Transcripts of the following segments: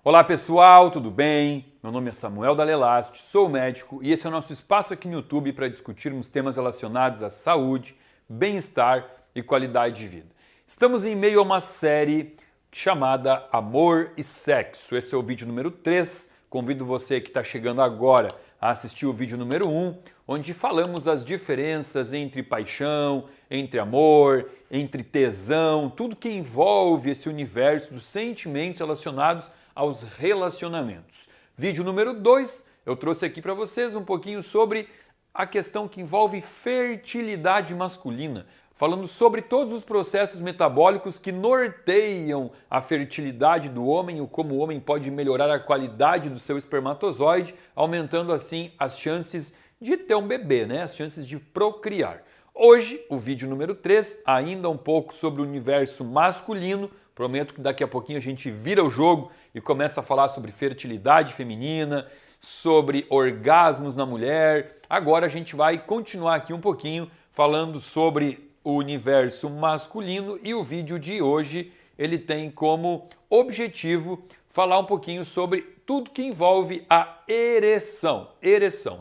Olá pessoal, tudo bem? Meu nome é Samuel Dalelast, sou médico e esse é o nosso espaço aqui no YouTube para discutirmos temas relacionados à saúde, bem-estar e qualidade de vida. Estamos em meio a uma série chamada Amor e Sexo. Esse é o vídeo número 3. Convido você que está chegando agora a assistir o vídeo número 1, onde falamos as diferenças entre paixão, entre amor, entre tesão, tudo que envolve esse universo dos sentimentos relacionados aos relacionamentos. Vídeo número 2, eu trouxe aqui para vocês um pouquinho sobre a questão que envolve fertilidade masculina, falando sobre todos os processos metabólicos que norteiam a fertilidade do homem, como o homem pode melhorar a qualidade do seu espermatozoide, aumentando assim as chances de ter um bebê, as chances de procriar. Hoje, o vídeo número 3, ainda um pouco sobre o universo masculino. Prometo que daqui a pouquinho a gente vira o jogo e começa a falar sobre fertilidade feminina, sobre orgasmos na mulher. Agora a gente vai continuar aqui um pouquinho falando sobre o universo masculino e o vídeo de hoje ele tem como objetivo falar um pouquinho sobre tudo que envolve a ereção. Ereção,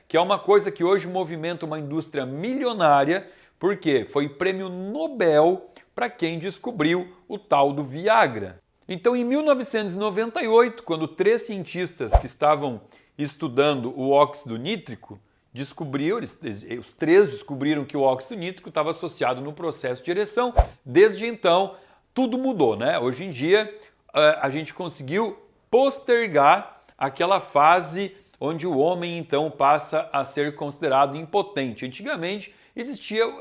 que é uma coisa que hoje movimenta uma indústria milionária, porque foi prêmio Nobel para quem descobriu o tal do Viagra. Então, em 1998, quando 3 cientistas que estavam estudando o óxido nítrico os 3 descobriram que o óxido nítrico estava associado no processo de ereção. Desde então, tudo mudou, Hoje em dia, a gente conseguiu postergar aquela fase onde o homem, então, passa a ser considerado impotente. Antigamente,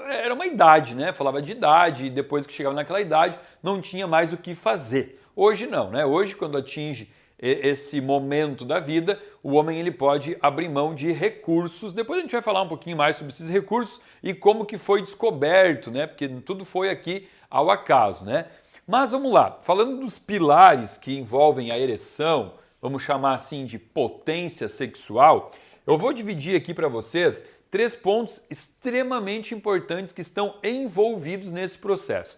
era uma idade, Falava de idade e depois que chegava naquela idade não tinha mais o que fazer. Hoje não, Hoje, quando atinge esse momento da vida, o homem ele pode abrir mão de recursos. Depois a gente vai falar um pouquinho mais sobre esses recursos e como que foi descoberto, Porque tudo foi aqui ao acaso, Mas vamos lá, falando dos pilares que envolvem a ereção, vamos chamar assim de potência sexual, eu vou dividir aqui para vocês 3 pontos extremamente importantes que estão envolvidos nesse processo,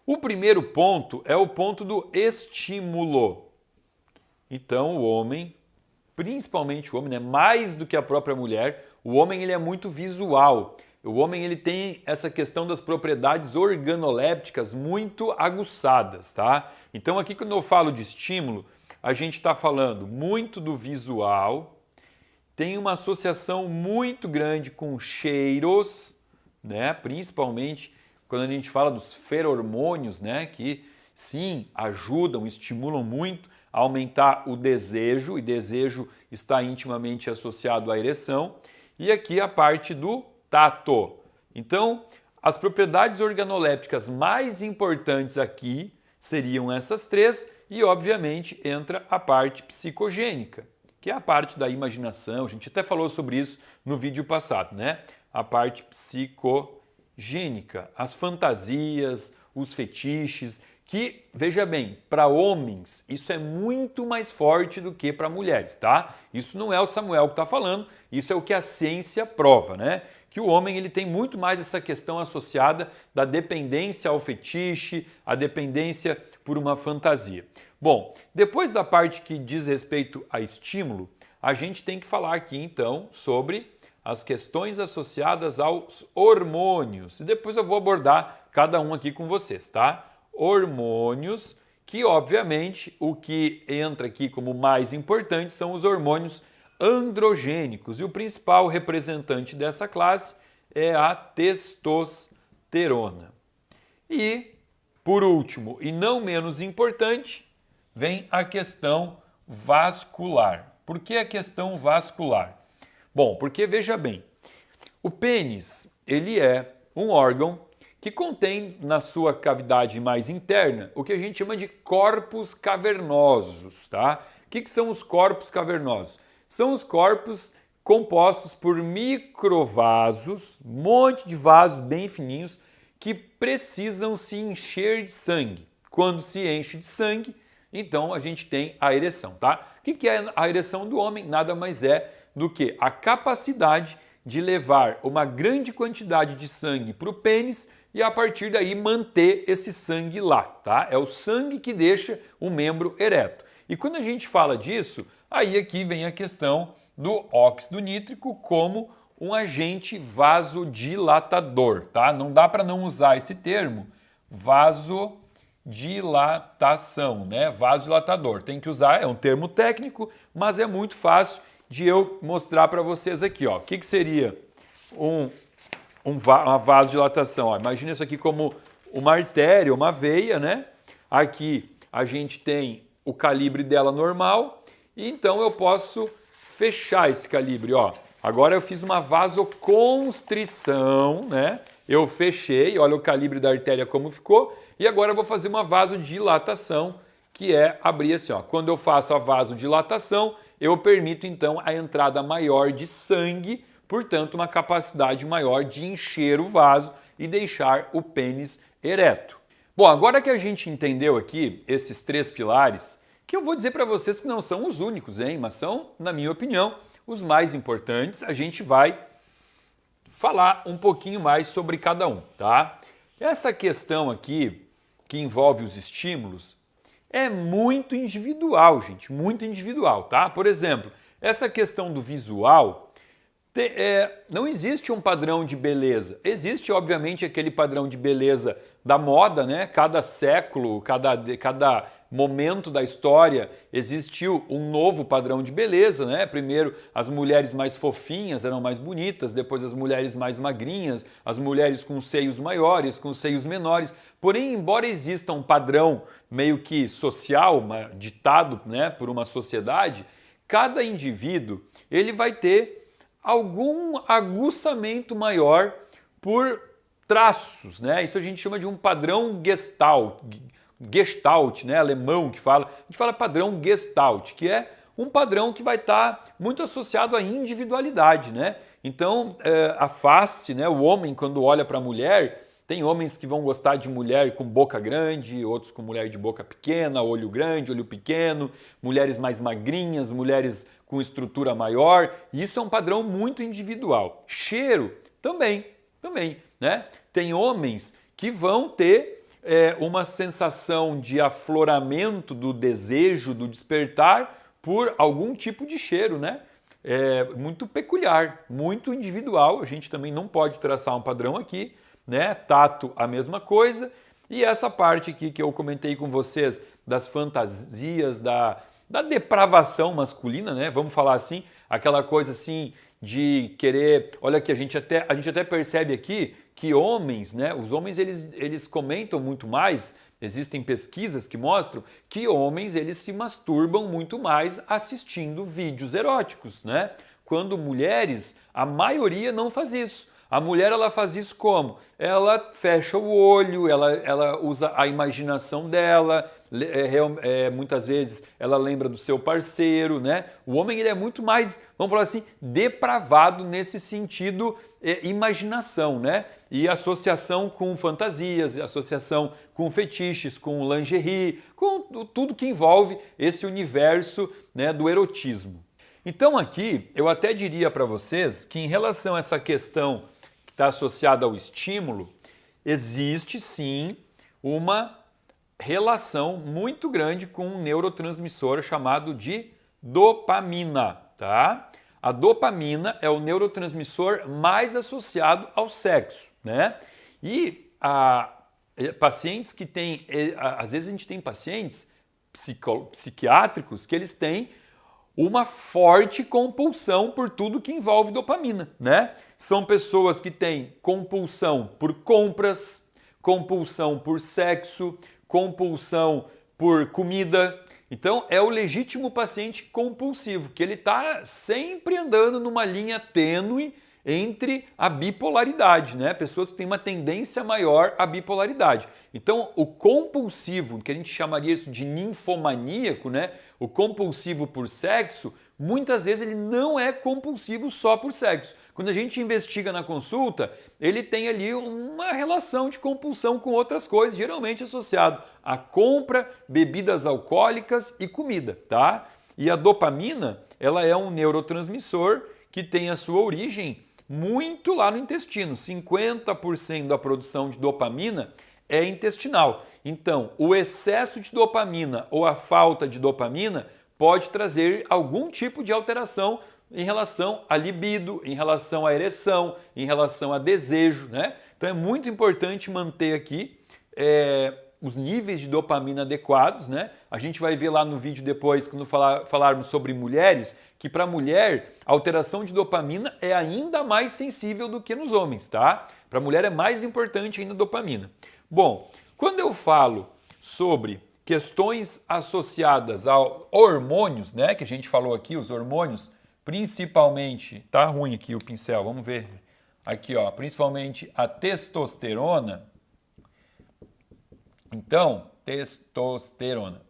O primeiro ponto é o ponto do estímulo. Então o homem, principalmente o homem, mais do que a própria mulher, o homem ele é muito visual. O homem ele tem essa questão das propriedades organolépticas muito aguçadas, Então aqui quando eu falo de estímulo, a gente está falando muito do visual, tem uma associação muito grande com cheiros, Principalmente quando a gente fala dos feromônios, que sim, ajudam, estimulam muito a aumentar o desejo, e desejo está intimamente associado à ereção. E aqui a parte do tato. Então, as propriedades organolépticas mais importantes aqui seriam essas 3 e, obviamente, entra a parte psicogênica, que é a parte da imaginação. A gente até falou sobre isso no vídeo passado, A parte psicogênica, as fantasias, os fetiches, que, veja bem, para homens isso é muito mais forte do que para mulheres, Isso não é o Samuel que está falando, isso é o que a ciência prova, Que o homem ele tem muito mais essa questão associada da dependência ao fetiche, a dependência por uma fantasia. Bom, depois da parte que diz respeito a estímulo, a gente tem que falar aqui então sobre as questões associadas aos hormônios. E depois eu vou abordar cada um aqui com vocês, Hormônios, que obviamente o que entra aqui como mais importante são os hormônios androgênicos. E o principal representante dessa classe é a testosterona. E, por último, e não menos importante, vem a questão vascular. Por que a questão vascular? Bom, porque veja bem, o pênis ele é um órgão que contém na sua cavidade mais interna o que a gente chama de corpos cavernosos, O que são os corpos cavernosos? São os corpos compostos por microvasos, um monte de vasos bem fininhos que precisam se encher de sangue. Quando se enche de sangue, então a gente tem a ereção, O que é a ereção do homem? Nada mais é do que a capacidade de levar uma grande quantidade de sangue para o pênis e a partir daí manter esse sangue lá, É o sangue que deixa o membro ereto. E quando a gente fala disso, aí aqui vem a questão do óxido nítrico como um agente vasodilatador, tá? Não dá para não usar esse termo, vasodilatação, né? Vasodilatador. Tem que usar, é um termo técnico, mas é muito fácil de eu mostrar para vocês aqui, ó. O que seria uma vasodilatação? Ó, imagina isso aqui como uma artéria, uma veia, né? Aqui a gente tem o calibre dela normal, e então eu posso fechar esse calibre, ó. Agora eu fiz uma vasoconstrição, né? Eu fechei, olha o calibre da artéria como ficou, e agora eu vou fazer uma vasodilatação, que é abrir assim, ó. Quando eu faço a vasodilatação, eu permito então a entrada maior de sangue, portanto uma capacidade maior de encher o vaso e deixar o pênis ereto. Bom, agora que a gente entendeu aqui esses 3 pilares, que eu vou dizer para vocês que não são os únicos, hein? Mas são, na minha opinião, os mais importantes, a gente vai falar um pouquinho mais sobre cada um, tá? Essa questão aqui, que envolve os estímulos, é muito individual, gente, muito individual, tá? Por exemplo, essa questão do visual, não existe um padrão de beleza. Existe, obviamente, aquele padrão de beleza da moda, né? Cada século, cada momento da história existiu um novo padrão de beleza, né? Primeiro as mulheres mais fofinhas eram mais bonitas, depois as mulheres mais magrinhas, as mulheres com seios maiores, com seios menores. Porém, embora exista um padrão meio que social, ditado, né, por uma sociedade, cada indivíduo ele vai ter algum aguçamento maior por traços, né? Isso a gente chama de um padrão Gestalt, né? Alemão que fala. A gente fala padrão Gestalt, que é um padrão que vai estar muito associado à individualidade, né? Então, a face, né? O homem quando olha para a mulher, tem homens que vão gostar de mulher com boca grande, outros com mulher de boca pequena, olho grande, olho pequeno, mulheres mais magrinhas, mulheres com estrutura maior. E isso é um padrão muito individual. Cheiro também, né? Tem homens que vão ter uma sensação de afloramento do desejo, do despertar por algum tipo de cheiro, né? Muito peculiar, muito individual. A gente também não pode traçar um padrão aqui, né? Tato, a mesma coisa. E essa parte aqui que eu comentei com vocês das fantasias, da depravação masculina, né? Vamos falar assim, aquela coisa assim de querer... Olha que a gente até percebe aqui que homens, né? Os homens eles comentam muito mais, existem pesquisas que mostram que homens eles se masturbam muito mais assistindo vídeos eróticos, né? Quando mulheres, a maioria não faz isso. A mulher ela faz isso como? Ela fecha o olho, ela usa a imaginação dela, muitas vezes ela lembra do seu parceiro, né? O homem ele é muito mais, vamos falar assim, depravado nesse sentido imaginação, né? E associação com fantasias, associação com fetiches, com lingerie, com tudo que envolve esse universo, né, do erotismo. Então aqui eu até diria para vocês que em relação a essa questão que está associada ao estímulo, existe sim uma relação muito grande com um neurotransmissor chamado de dopamina, tá? A dopamina é o neurotransmissor mais associado ao sexo, né? E pacientes que têm, às vezes a gente tem pacientes psiquiátricos que eles têm uma forte compulsão por tudo que envolve dopamina, né? São pessoas que têm compulsão por compras, compulsão por sexo, compulsão por comida. Então é o legítimo paciente compulsivo, que ele está sempre andando numa linha tênue entre a bipolaridade, né? Pessoas que têm uma tendência maior à bipolaridade. Então o compulsivo, que a gente chamaria isso de ninfomaníaco, né? O compulsivo por sexo, muitas vezes ele não é compulsivo só por sexo. Quando a gente investiga na consulta, ele tem ali uma relação de compulsão com outras coisas, geralmente associado a compra, bebidas alcoólicas e comida, tá? E a dopamina, ela é um neurotransmissor que tem a sua origem muito lá no intestino. 50% da produção de dopamina é intestinal. Então, o excesso de dopamina ou a falta de dopamina pode trazer algum tipo de alteração em relação à libido, em relação à ereção, em relação a desejo, né? Então é muito importante manter aqui os níveis de dopamina adequados, né? A gente vai ver lá no vídeo depois, quando falarmos sobre mulheres, que para a mulher a alteração de dopamina é ainda mais sensível do que nos homens, tá? Para a mulher é mais importante ainda a dopamina. Bom, quando eu falo sobre questões associadas a hormônios, né, que a gente falou aqui, os hormônios, principalmente, tá ruim aqui o pincel, vamos ver aqui, ó, principalmente a testosterona. Então, testosterona.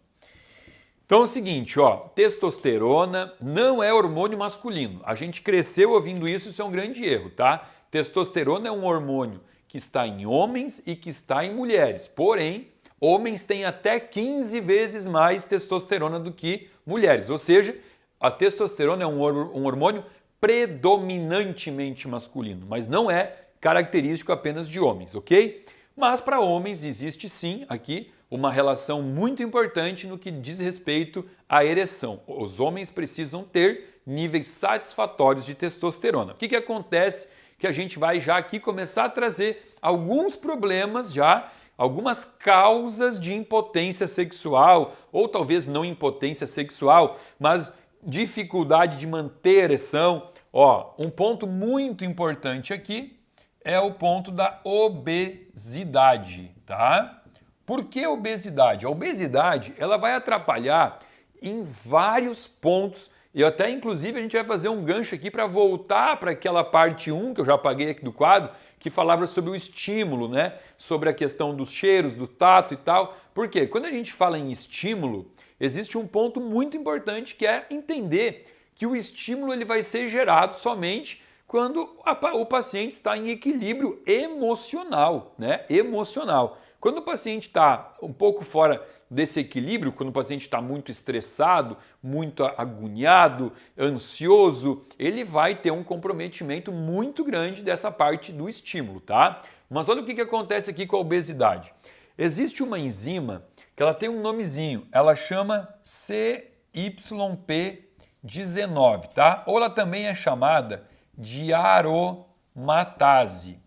Então é o seguinte, ó, testosterona não é hormônio masculino. A gente cresceu ouvindo isso é um grande erro, tá? Testosterona é um hormônio que está em homens e que está em mulheres. Porém, homens têm até 15 vezes mais testosterona do que mulheres. Ou seja, a testosterona é um hormônio predominantemente masculino, mas não é característico apenas de homens, ok? Mas para homens existe sim aqui uma relação muito importante no que diz respeito à ereção. Os homens precisam ter níveis satisfatórios de testosterona. O que acontece? Que a gente vai já aqui começar a trazer alguns problemas já, algumas causas de impotência sexual, ou talvez não impotência sexual, mas dificuldade de manter ereção. Ó, um ponto muito importante aqui é o ponto da obesidade, tá? Por que obesidade? A obesidade, ela vai atrapalhar em vários pontos. E até, inclusive, a gente vai fazer um gancho aqui para voltar para aquela parte 1 que eu já apaguei aqui do quadro, que falava sobre o estímulo, né? Sobre a questão dos cheiros, do tato e tal. Por quê? Quando a gente fala em estímulo, existe um ponto muito importante que é entender que o estímulo ele vai ser gerado somente quando o paciente está em equilíbrio emocional, né? Emocional. Quando o paciente está um pouco fora desse equilíbrio, quando o paciente está muito estressado, muito agoniado, ansioso, ele vai ter um comprometimento muito grande dessa parte do estímulo, tá? Mas olha o que acontece aqui com a obesidade. Existe uma enzima que ela tem um nomezinho, ela chama CYP19, tá? Ou ela também é chamada de aromatase.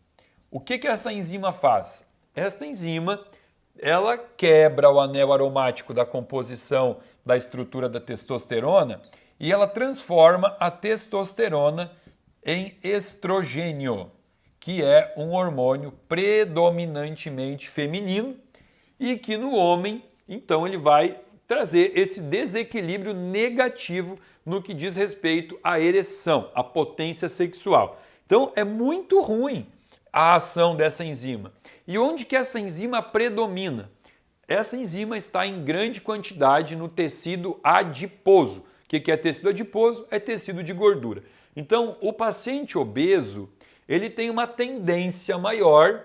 O que essa enzima faz? Esta enzima, ela quebra o anel aromático da composição da estrutura da testosterona e ela transforma a testosterona em estrogênio, que é um hormônio predominantemente feminino e que no homem, então, ele vai trazer esse desequilíbrio negativo no que diz respeito à ereção, à potência sexual. Então, é muito ruim a ação dessa enzima. E onde que essa enzima predomina? Essa enzima está em grande quantidade no tecido adiposo. O que é tecido adiposo? É tecido de gordura. Então, o paciente obeso, ele tem uma tendência maior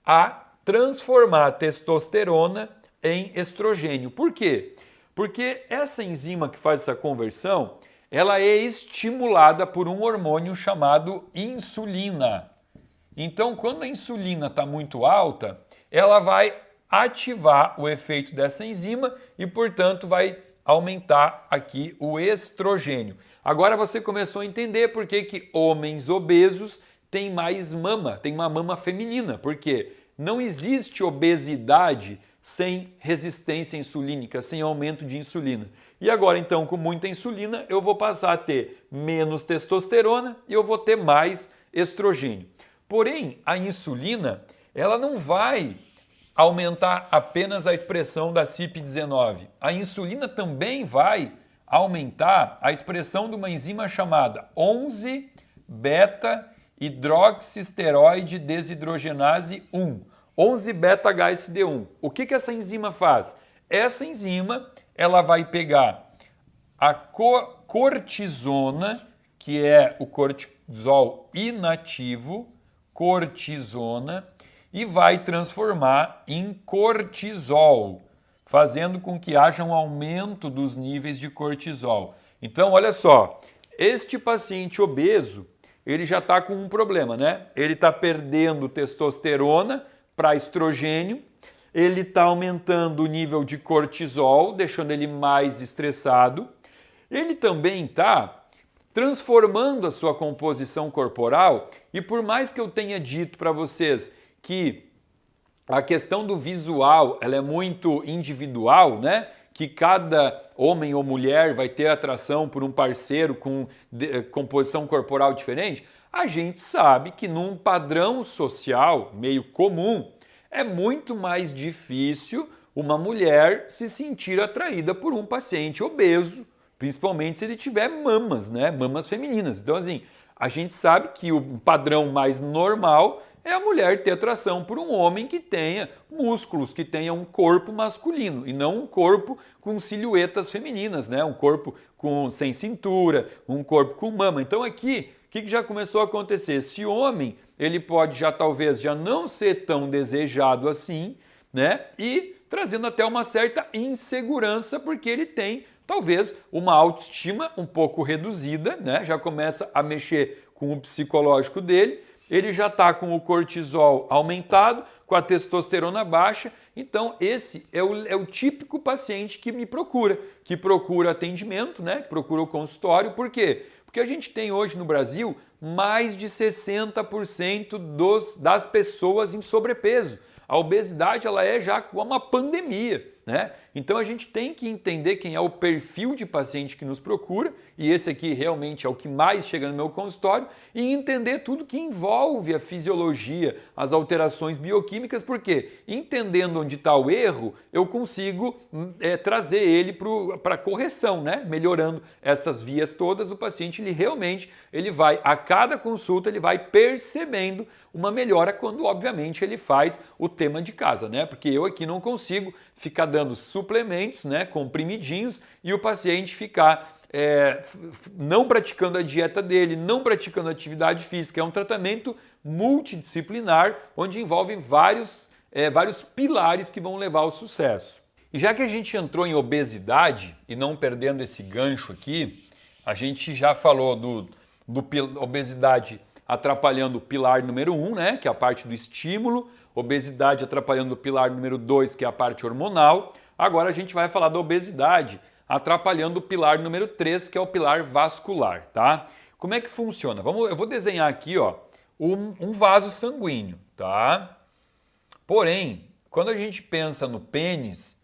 a transformar a testosterona em estrogênio. Por quê? Porque essa enzima que faz essa conversão, ela é estimulada por um hormônio chamado insulina. Então, quando a insulina está muito alta, ela vai ativar o efeito dessa enzima e, portanto, vai aumentar aqui o estrogênio. Agora você começou a entender por que homens obesos têm mais mama, têm uma mama feminina. Por quê? Não existe obesidade sem resistência insulínica, sem aumento de insulina. E agora, então, com muita insulina, eu vou passar a ter menos testosterona e eu vou ter mais estrogênio. Porém, a insulina, ela não vai aumentar apenas a expressão da CYP19. A insulina também vai aumentar a expressão de uma enzima chamada 11-beta-hidroxisteroide desidrogenase 1, 11-beta-HSD1. O que essa enzima faz? Essa enzima, ela vai pegar a cortisona, que é o cortisol inativo, cortisona, e vai transformar em cortisol, fazendo com que haja um aumento dos níveis de cortisol. Então, olha só, este paciente obeso, ele já está com um problema, né? Ele está perdendo testosterona para estrogênio, ele está aumentando o nível de cortisol, deixando ele mais estressado. Ele também está transformando a sua composição corporal, e por mais que eu tenha dito para vocês que a questão do visual ela é muito individual, né? Que cada homem ou mulher vai ter atração por um parceiro com composição corporal diferente, a gente sabe que num padrão social meio comum, é muito mais difícil uma mulher se sentir atraída por um paciente obeso, principalmente se ele tiver mamas, né? Mamas femininas. Então, assim, a gente sabe que o padrão mais normal é a mulher ter atração por um homem que tenha músculos, que tenha um corpo masculino e não um corpo com silhuetas femininas, né? Um corpo sem cintura, um corpo com mama. Então, aqui, o que já começou a acontecer? Esse homem, ele pode talvez já não ser tão desejado assim, né? E trazendo até uma certa insegurança, porque ele tem talvez uma autoestima um pouco reduzida, né? Já começa a mexer com o psicológico dele, ele já está com o cortisol aumentado, com a testosterona baixa. Então esse é o típico paciente que me procura, que procura atendimento, né? Que procura o consultório. Por quê? Porque a gente tem hoje no Brasil mais de 60% das pessoas em sobrepeso. A obesidade ela é já uma pandemia, né? Então a gente tem que entender quem é o perfil de paciente que nos procura, e esse aqui realmente é o que mais chega no meu consultório, e entender tudo que envolve a fisiologia, as alterações bioquímicas, porque entendendo onde está o erro, eu consigo trazer ele para correção, né? Melhorando essas vias todas, o paciente ele vai, a cada consulta, ele vai percebendo uma melhora quando, obviamente, ele faz o tema de casa, né? Porque eu aqui não consigo ficar dando suplementos, né, comprimidinhos, e o paciente ficar não praticando a dieta dele, não praticando atividade física. É um tratamento multidisciplinar, onde envolve vários pilares que vão levar ao sucesso. E já que a gente entrou em obesidade, e não perdendo esse gancho aqui, a gente já falou do obesidade atrapalhando o pilar número 1, né, que é a parte do estímulo, obesidade atrapalhando o pilar número 2, que é a parte hormonal. Agora a gente vai falar da obesidade atrapalhando o pilar número 3, que é o pilar vascular, tá? Como é que funciona? Eu vou desenhar aqui, ó, um vaso sanguíneo, tá? Porém, quando a gente pensa no pênis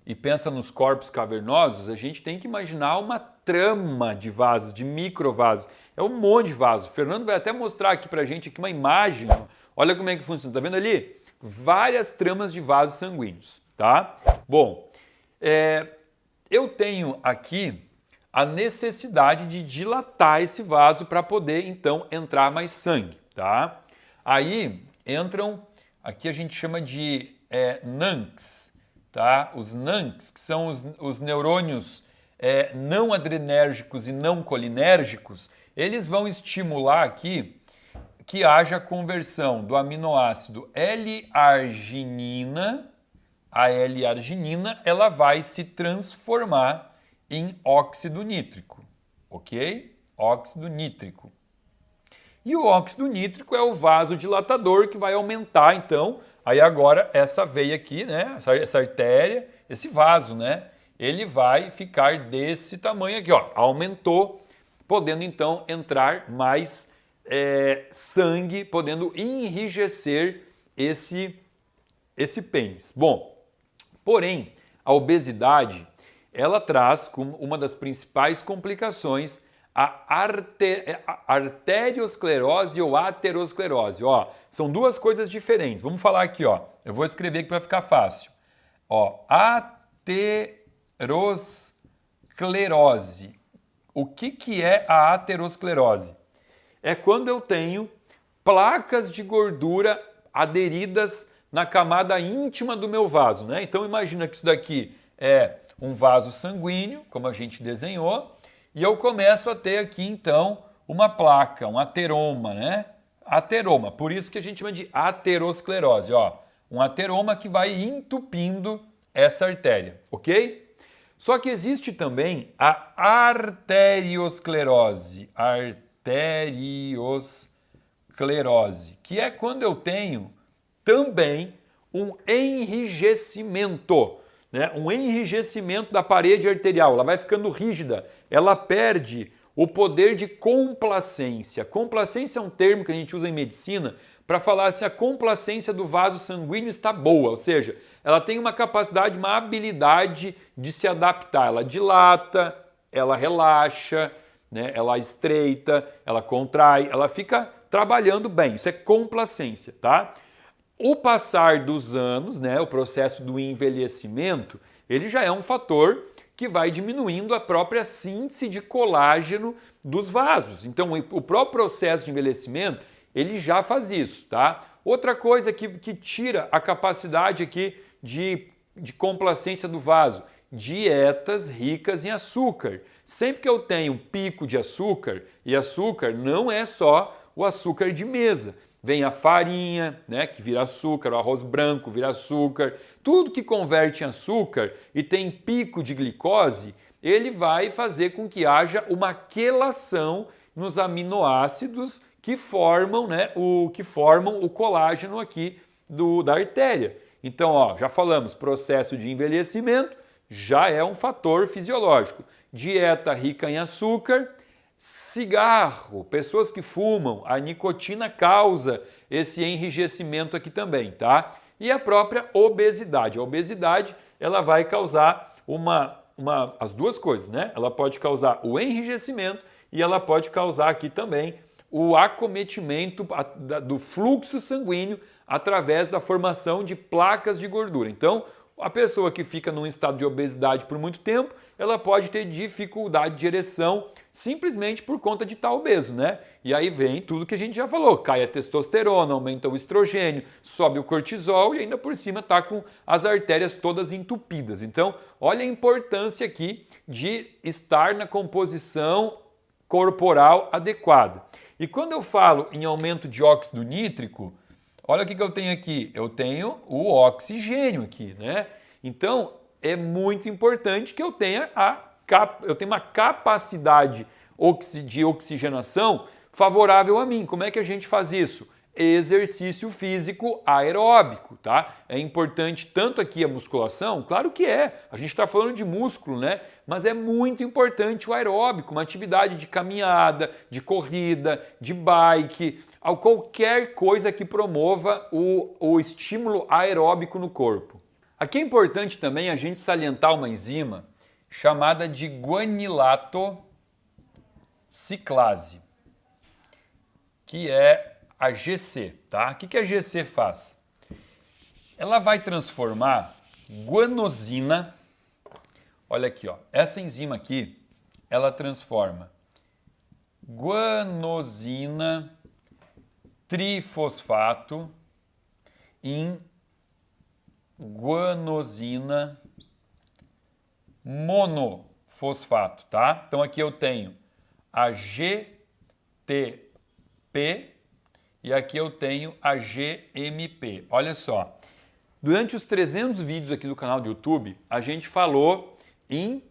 e pensa nos corpos cavernosos, a gente tem que imaginar uma trama de vasos, de microvasos. É um monte de vasos. O Fernando vai até mostrar aqui pra gente aqui uma imagem. Olha como é que funciona. Tá vendo ali? Várias tramas de vasos sanguíneos, tá? Bom, eu tenho aqui a necessidade de dilatar esse vaso para poder, então, entrar mais sangue, tá? Aí entram, aqui a gente chama de NANCs, tá? Os NANCs, que são os neurônios não adrenérgicos e não colinérgicos, eles vão estimular aqui que haja conversão do aminoácido L-arginina. A L-arginina ela vai se transformar em óxido nítrico, ok? Óxido nítrico. E o óxido nítrico é o vasodilatador que vai aumentar, então, aí agora essa veia aqui, né? Essa artéria, esse vaso, né? Ele vai ficar desse tamanho aqui, ó. Aumentou, podendo então entrar mais sangue, podendo enrijecer esse pênis. Bom, porém, a obesidade, ela traz como uma das principais complicações a arteriosclerose ou aterosclerose. Ó, são duas coisas diferentes. Vamos falar aqui, ó. Eu vou escrever aqui para ficar fácil. Ó, aterosclerose. O que é a aterosclerose? É quando eu tenho placas de gordura aderidas na camada íntima do meu vaso, né? Então imagina que isso daqui é um vaso sanguíneo, como a gente desenhou, e eu começo a ter aqui então uma placa, um ateroma, né? Ateroma, por isso que a gente chama de aterosclerose, ó. Um ateroma que vai entupindo essa artéria, ok? Só que existe também a arteriosclerose, que é quando eu tenho também um enrijecimento, né? Um enrijecimento da parede arterial, ela vai ficando rígida, ela perde o poder de complacência. Complacência é um termo que a gente usa em medicina para falar se a complacência do vaso sanguíneo está boa, ou seja, ela tem uma capacidade, uma habilidade de se adaptar, ela dilata, ela relaxa, né? Ela estreita, ela contrai, ela fica trabalhando bem, isso é complacência, tá? O passar dos anos, né, o processo do envelhecimento, ele já é um fator que vai diminuindo a própria síntese de colágeno dos vasos. Então, o próprio processo de envelhecimento, ele já faz isso, tá? Outra coisa que tira a capacidade aqui de complacência do vaso, dietas ricas em açúcar. Sempre que eu tenho um pico de açúcar, e açúcar não é só o açúcar de mesa, vem a farinha, né, que vira açúcar, o arroz branco vira açúcar, tudo que converte em açúcar e tem pico de glicose, ele vai fazer com que haja uma quelação nos aminoácidos que formam, né, o colágeno aqui da artéria. Então, ó, já falamos, processo de envelhecimento já é um fator fisiológico. Dieta rica em açúcar, cigarro, pessoas que fumam, a nicotina causa esse enrijecimento aqui também, tá? E a própria obesidade. A obesidade, ela vai causar as duas coisas, né? Ela pode causar o enrijecimento e ela pode causar aqui também o acometimento do fluxo sanguíneo através da formação de placas de gordura. Então, a pessoa que fica num estado de obesidade por muito tempo, ela pode ter dificuldade de ereção simplesmente por conta de estar obeso, né? E aí vem tudo que a gente já falou, cai a testosterona, aumenta o estrogênio, sobe o cortisol e ainda por cima está com as artérias todas entupidas. Então, olha a importância aqui de estar na composição corporal adequada. E quando eu falo em aumento de óxido nítrico, olha o que eu tenho aqui, eu tenho o oxigênio aqui, né? Então, é muito importante que eu tenha uma capacidade de oxigenação favorável a mim. Como é que a gente faz isso? Exercício físico aeróbico, tá? É importante tanto aqui a musculação, claro que é, a gente está falando de músculo, né? Mas é muito importante o aeróbico, uma atividade de caminhada, de corrida, de bike, qualquer coisa que promova o estímulo aeróbico no corpo. Aqui é importante também a gente salientar uma enzima chamada de guanilato ciclase, que é a GC, tá? O que a GC faz? Ela vai transformar guanosina, olha aqui, ó, essa enzima aqui, ela transforma guanosina trifosfato em guanosina monofosfato, tá? Então aqui eu tenho a GTP e aqui eu tenho a GMP. Olha só, durante os 300 vídeos aqui do canal do YouTube, a gente falou em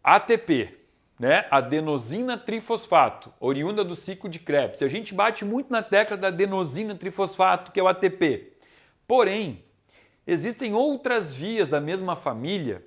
ATP, né? Adenosina trifosfato, oriunda do ciclo de Krebs. A gente bate muito na tecla da adenosina trifosfato, que é o ATP. Porém, existem outras vias da mesma família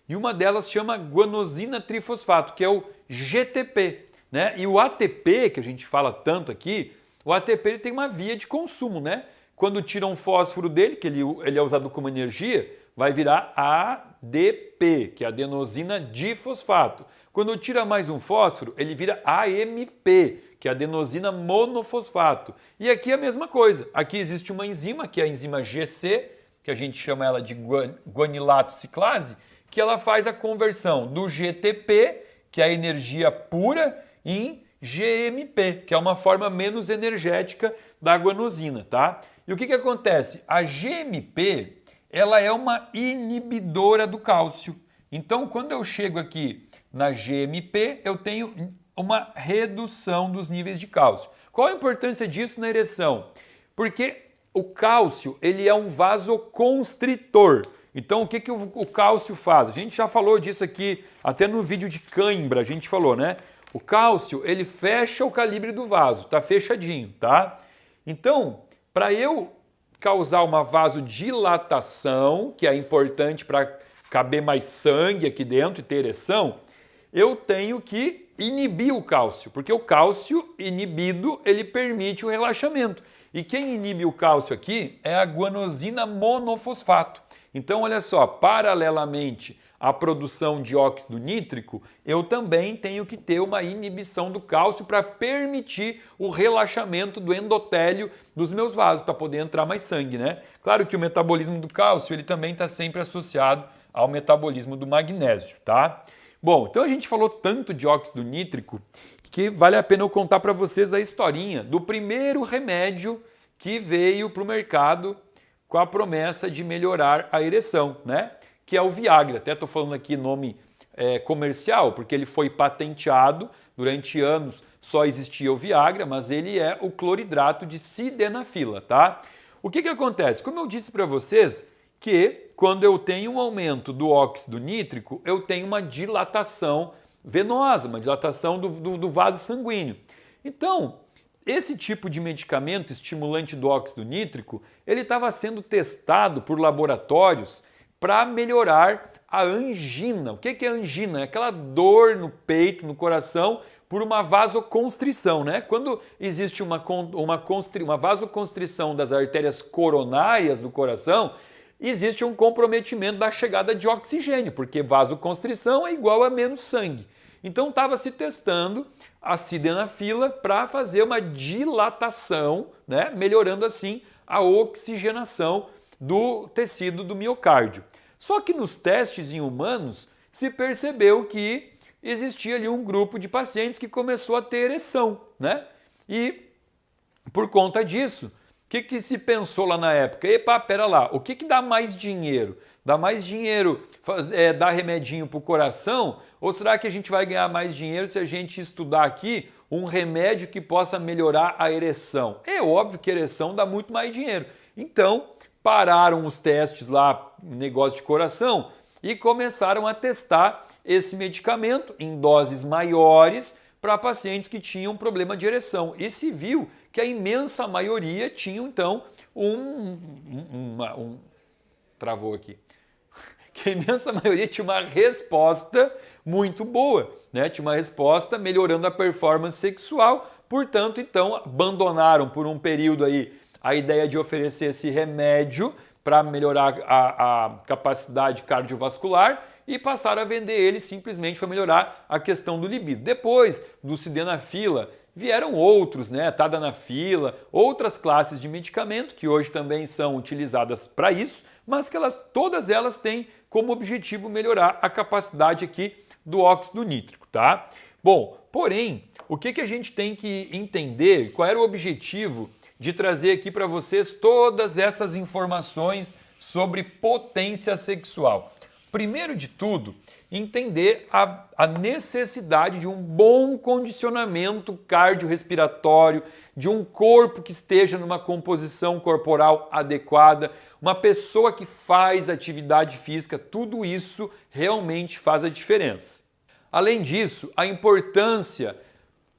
e uma delas chama guanosina trifosfato, que é o GTP, né? E o ATP, que a gente fala tanto aqui, o ATP ele tem uma via de consumo, né? Quando tiram um fósforo dele, que ele é usado como energia, vai virar ADP, que é adenosina difosfato. Quando tira mais um fósforo, ele vira AMP, que é adenosina monofosfato. E aqui é a mesma coisa. Aqui existe uma enzima, que é a enzima GC, que a gente chama ela de guanilato ciclase, que ela faz a conversão do GTP, que é a energia pura, em GMP, que é uma forma menos energética da guanosina, tá? E o que acontece? A GMP, ela é uma inibidora do cálcio. Então, quando eu chego aqui na GMP, eu tenho uma redução dos níveis de cálcio. Qual a importância disso na ereção? Porque o cálcio, ele é um vasoconstritor. Então, o que o cálcio faz? A gente já falou disso aqui, até no vídeo de cãibra, a gente falou, né? O cálcio, ele fecha o calibre do vaso, tá fechadinho, tá? Então, para eu causar uma vasodilatação, que é importante para caber mais sangue aqui dentro e ter ereção, eu tenho que inibir o cálcio, porque o cálcio inibido, ele permite o relaxamento. E quem inibe o cálcio aqui é a guanosina monofosfato. Então, olha só, paralelamente à produção de óxido nítrico, eu também tenho que ter uma inibição do cálcio para permitir o relaxamento do endotélio dos meus vasos, para poder entrar mais sangue, né? Claro que o metabolismo do cálcio, ele também está sempre associado ao metabolismo do magnésio, tá? Bom, então a gente falou tanto de óxido nítrico que vale a pena eu contar para vocês a historinha do primeiro remédio que veio para o mercado com a promessa de melhorar a ereção, né? Que é o Viagra. Até estou falando aqui nome comercial, porque ele foi patenteado, durante anos só existia o Viagra, mas ele é o cloridrato de sildenafila, tá? O que acontece? Como eu disse para vocês, que quando eu tenho um aumento do óxido nítrico, eu tenho uma dilatação venosa, uma dilatação do vaso sanguíneo. Então, esse tipo de medicamento estimulante do óxido nítrico, ele estava sendo testado por laboratórios para melhorar a angina. O que é angina? É aquela dor no peito, no coração, por uma vasoconstrição, né? Quando existe uma vasoconstrição das artérias coronárias do coração, existe um comprometimento da chegada de oxigênio, porque vasoconstrição é igual a menos sangue. Então estava se testando a sildenafila para fazer uma dilatação, né? Melhorando assim a oxigenação do tecido do miocárdio. Só que nos testes em humanos se percebeu que existia ali um grupo de pacientes que começou a ter ereção, né? E por conta disso, o que se pensou lá na época? Epa, pera lá, o que dá mais dinheiro? Dá mais dinheiro dar remedinho para o coração? Ou será que a gente vai ganhar mais dinheiro se a gente estudar aqui um remédio que possa melhorar a ereção? É óbvio que a ereção dá muito mais dinheiro. Então, pararam os testes lá, negócio de coração, e começaram a testar esse medicamento em doses maiores para pacientes que tinham problema de ereção. E se viu que a imensa maioria tinha, então, travou aqui. Que a imensa maioria tinha uma resposta muito boa, né? Tinha uma resposta melhorando a performance sexual. Portanto, então, abandonaram por um período aí a ideia de oferecer esse remédio para melhorar a capacidade cardiovascular e passaram a vender ele simplesmente para melhorar a questão do libido. Depois do sildenafila, vieram outros, né? Tadalafila, outras classes de medicamento que hoje também são utilizadas para isso, mas que todas elas têm como objetivo melhorar a capacidade aqui do óxido nítrico, tá? Bom, porém, o que a gente tem que entender, qual era o objetivo de trazer aqui para vocês todas essas informações sobre potência sexual? Primeiro de tudo, entender a necessidade de um bom condicionamento cardiorrespiratório, de um corpo que esteja numa composição corporal adequada, uma pessoa que faz atividade física, tudo isso realmente faz a diferença. Além disso, a importância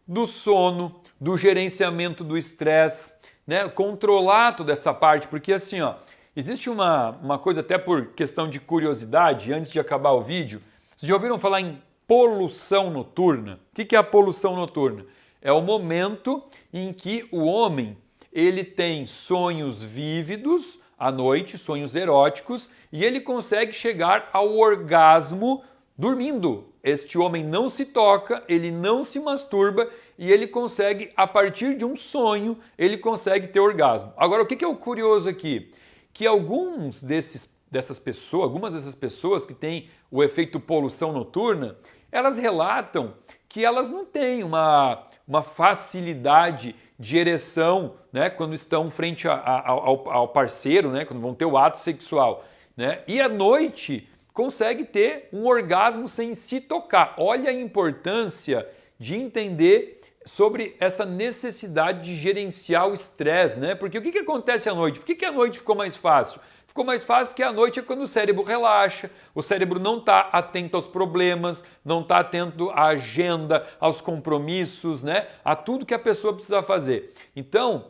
do sono, do gerenciamento do estresse, né? Controlar toda essa parte, porque assim, ó, existe uma coisa até por questão de curiosidade, antes de acabar o vídeo, vocês já ouviram falar em poluição noturna? O que é a poluição noturna? É o momento em que o homem ele tem sonhos vívidos à noite, sonhos eróticos, e ele consegue chegar ao orgasmo dormindo. Este homem não se toca, ele não se masturba e ele consegue, a partir de um sonho, ele consegue ter orgasmo. Agora, o que é o curioso aqui? Que algumas dessas pessoas que têm o efeito poluição noturna, elas relatam que elas não têm uma facilidade de ereção, né, quando estão frente ao parceiro, né, quando vão ter o ato sexual, né, e à noite consegue ter um orgasmo sem se tocar. Olha a importância de entender sobre essa necessidade de gerenciar o estresse, né? Porque o que acontece à noite? Por que a noite ficou mais fácil? Ficou mais fácil porque à noite é quando o cérebro relaxa, o cérebro não está atento aos problemas, não está atento à agenda, aos compromissos, né? A tudo que a pessoa precisa fazer. Então,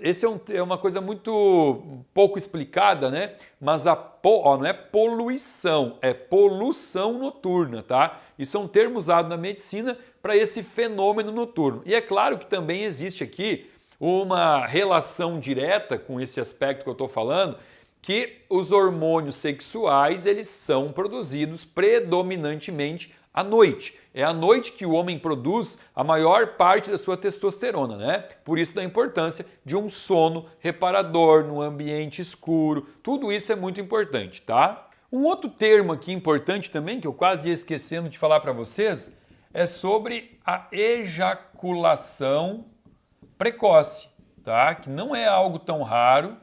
esse é uma coisa muito pouco explicada, né? Mas não é poluição, é poluição noturna, tá? Isso é um termo usado na medicina para esse fenômeno noturno. E é claro que também existe aqui uma relação direta com esse aspecto que eu estou falando, que os hormônios sexuais eles são produzidos predominantemente à noite. É à noite que o homem produz a maior parte da sua testosterona, né? Por isso da importância de um sono reparador, num ambiente escuro. Tudo isso é muito importante, tá? Um outro termo aqui importante também, que eu quase ia esquecendo de falar para vocês, é sobre a ejaculação precoce, tá? Que não é algo tão raro.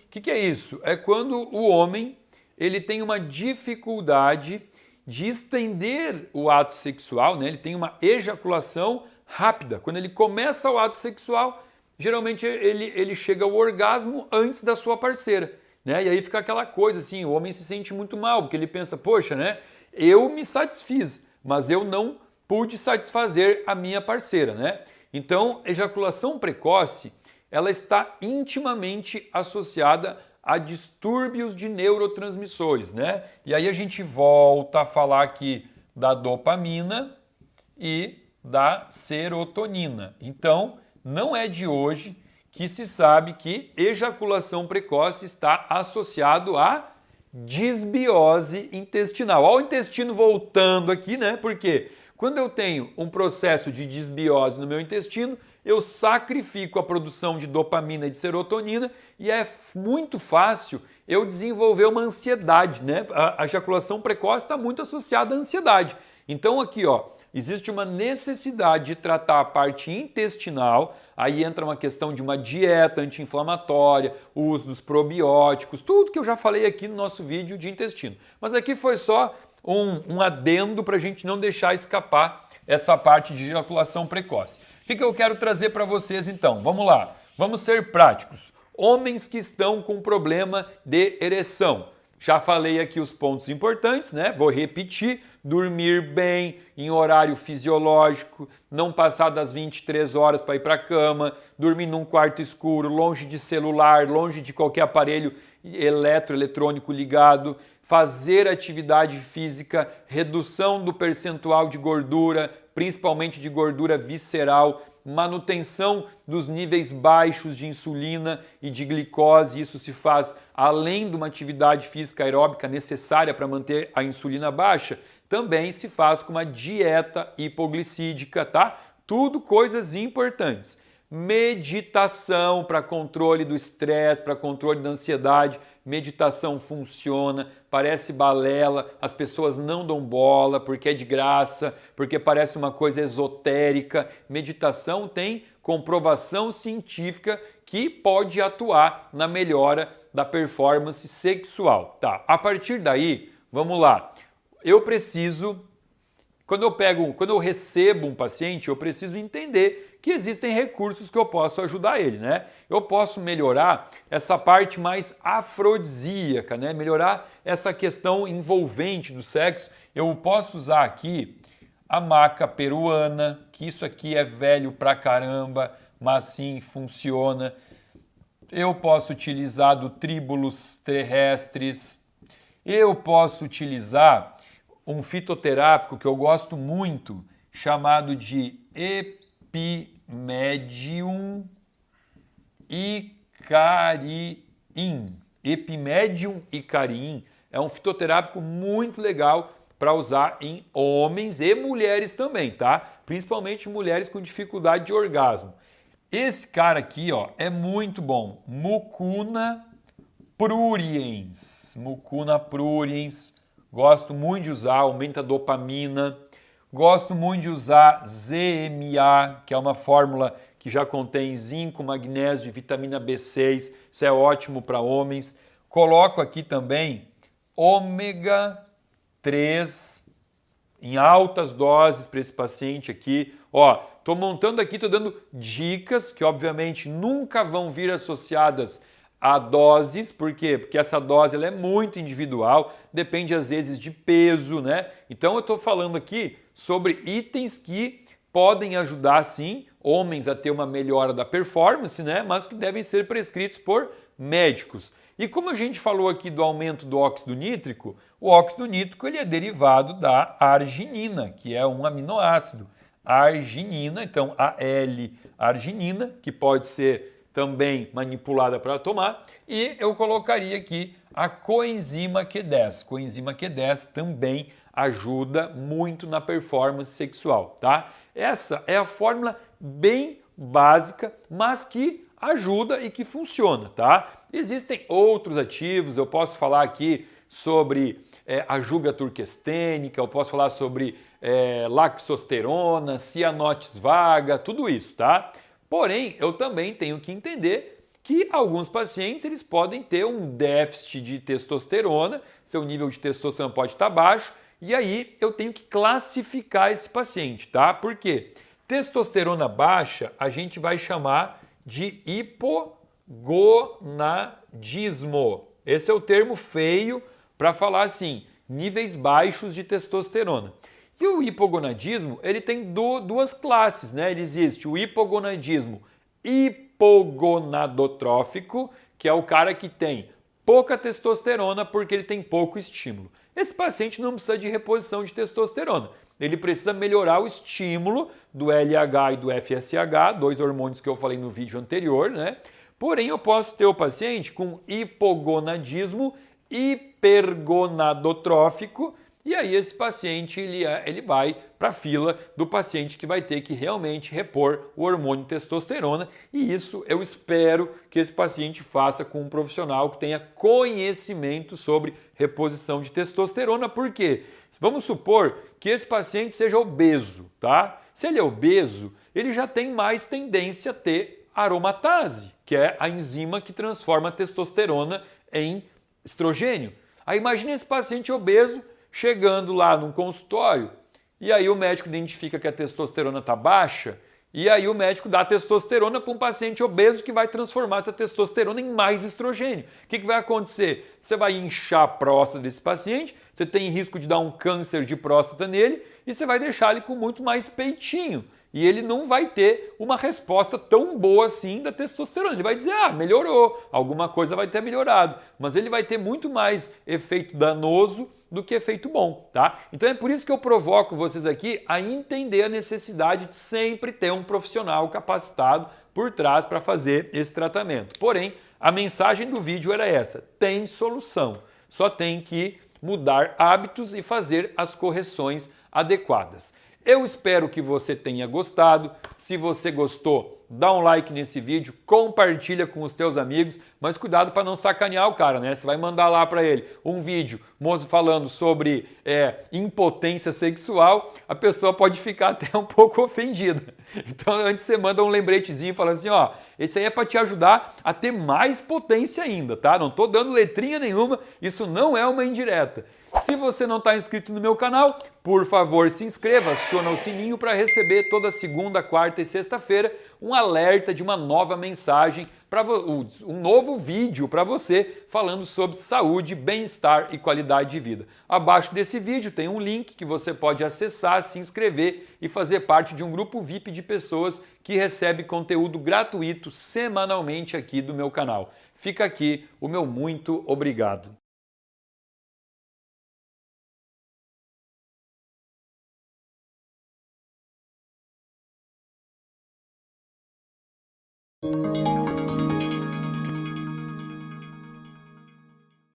O que é isso? É quando o homem ele tem uma dificuldade de estender o ato sexual, né? Ele tem uma ejaculação rápida. Quando ele começa o ato sexual, geralmente ele chega ao orgasmo antes da sua parceira, né? E aí fica aquela coisa assim, o homem se sente muito mal, porque ele pensa, poxa, né? Eu me satisfiz, mas eu não pude satisfazer a minha parceira, né? Então, ejaculação precoce, ela está intimamente associada a distúrbios de neurotransmissores, né? E aí a gente volta a falar aqui da dopamina e da serotonina. Então, não é de hoje que se sabe que ejaculação precoce está associado a disbiose intestinal. Olha o intestino voltando aqui, né? Porque quando eu tenho um processo de disbiose no meu intestino, eu sacrifico a produção de dopamina e de serotonina e é muito fácil eu desenvolver uma ansiedade, né? A ejaculação precoce está muito associada à ansiedade. Então aqui, ó, existe uma necessidade de tratar a parte intestinal, aí entra uma questão de uma dieta anti-inflamatória, o uso dos probióticos, tudo que eu já falei aqui no nosso vídeo de intestino. Mas aqui foi só um adendo para a gente não deixar escapar essa parte de ejaculação precoce. O que eu quero trazer para vocês então? Vamos lá, vamos ser práticos. Homens que estão com problema de ereção. Já falei aqui os pontos importantes, né? Vou repetir: dormir bem, em horário fisiológico, não passar das 23 horas para ir para a cama, dormir num quarto escuro, longe de celular, longe de qualquer aparelho eletrônico ligado, fazer atividade física, redução do percentual de gordura, principalmente de gordura visceral, manutenção dos níveis baixos de insulina e de glicose. Isso se faz além de uma atividade física aeróbica necessária para manter a insulina baixa, também se faz com uma dieta hipoglicídica, tá? Tudo coisas importantes. Meditação para controle do estresse, para controle da ansiedade. Meditação funciona, parece balela, as pessoas não dão bola porque é de graça, porque parece uma coisa esotérica. Meditação tem comprovação científica que pode atuar na melhora da performance sexual. Tá, a partir daí, vamos lá. Quando eu recebo um paciente, eu preciso entender que existem recursos que eu posso ajudar ele, né? Eu posso melhorar essa parte mais afrodisíaca, né? Melhorar essa questão envolvente do sexo. Eu posso usar aqui a maca peruana, que isso aqui é velho pra caramba, mas sim funciona. Eu posso utilizar do Tribulus terrestris. Eu posso utilizar um fitoterápico que eu gosto muito, chamado de Epimedium icariin. Epimedium icariin é um fitoterápico muito legal para usar em homens e mulheres também, tá? Principalmente mulheres com dificuldade de orgasmo. Esse cara aqui, ó, é muito bom. Mucuna pruriens. Mucuna pruriens. Gosto muito de usar, aumenta a dopamina. Gosto muito de usar ZMA, que é uma fórmula que já contém zinco, magnésio e vitamina B6. Isso é ótimo para homens. Coloco aqui também ômega 3 em altas doses para esse paciente aqui. Ó, tô montando aqui, tô dando dicas que obviamente nunca vão vir associadas a doses. Por quê? Porque essa dose ela é muito individual, depende às vezes de peso, né? Então eu estou falando aqui sobre itens que podem ajudar sim homens a ter uma melhora da performance, né? Mas que devem ser prescritos por médicos. E como a gente falou aqui do aumento do óxido nítrico, o óxido nítrico ele é derivado da arginina, que é um aminoácido. Arginina, então a L-arginina, que pode ser também manipulada para tomar, e eu colocaria aqui a coenzima Q10. Coenzima Q10 também ajuda muito na performance sexual, tá? Essa é a fórmula bem básica, mas que ajuda e que funciona, tá? Existem outros ativos, eu posso falar aqui sobre a juga turquestênica, eu posso falar sobre laxosterona, cianotes vaga, tudo isso, tá? Porém, eu também tenho que entender que alguns pacientes eles podem ter um déficit de testosterona, seu nível de testosterona pode estar baixo, e aí eu tenho que classificar esse paciente, tá? Por quê? Testosterona baixa a gente vai chamar de hipogonadismo. Esse é o termo feio para falar assim, níveis baixos de testosterona. E o hipogonadismo, ele tem duas classes, né? Ele existe o hipogonadismo hipogonadotrófico, que é o cara que tem pouca testosterona porque ele tem pouco estímulo. Esse paciente não precisa de reposição de testosterona. Ele precisa melhorar o estímulo do LH e do FSH, dois hormônios que eu falei no vídeo anterior, né? Porém, eu posso ter o paciente com hipogonadismo hipergonadotrófico, e aí esse paciente ele vai para a fila do paciente que vai ter que realmente repor o hormônio testosterona, e isso eu espero que esse paciente faça com um profissional que tenha conhecimento sobre reposição de testosterona. Por quê? Vamos supor que esse paciente seja obeso, tá? Se ele é obeso, ele já tem mais tendência a ter aromatase, que é a enzima que transforma a testosterona em estrogênio. Aí imagine esse paciente obeso chegando lá num consultório e aí o médico identifica que a testosterona está baixa e aí o médico dá testosterona para um paciente obeso que vai transformar essa testosterona em mais estrogênio. O que vai acontecer? Você vai inchar a próstata desse paciente, você tem risco de dar um câncer de próstata nele e você vai deixar ele com muito mais peitinho. E ele não vai ter uma resposta tão boa assim da testosterona. Ele vai dizer, melhorou, alguma coisa vai ter melhorado. Mas ele vai ter muito mais efeito danoso do que efeito bom, tá? Então é por isso que eu provoco vocês aqui a entender a necessidade de sempre ter um profissional capacitado por trás para fazer esse tratamento. Porém, a mensagem do vídeo era essa, tem solução, só tem que mudar hábitos e fazer as correções adequadas. Eu espero que você tenha gostado. Se você gostou, dá um like nesse vídeo, compartilha com os teus amigos, mas cuidado para não sacanear o cara, né? Você vai mandar lá para ele um vídeo falando sobre impotência sexual, a pessoa pode ficar até um pouco ofendida. Então antes você manda um lembretezinho falando assim, ó, esse aí é para te ajudar a ter mais potência ainda, tá? Não tô dando letrinha nenhuma, isso não é uma indireta. Se você não está inscrito no meu canal, por favor se inscreva, aciona o sininho para receber toda segunda, quarta e sexta-feira um alerta de uma nova mensagem, um novo vídeo para você falando sobre saúde, bem-estar e qualidade de vida. Abaixo desse vídeo tem um link que você pode acessar, se inscrever e fazer parte de um grupo VIP de pessoas que recebe conteúdo gratuito semanalmente aqui do meu canal. Fica aqui o meu muito obrigado.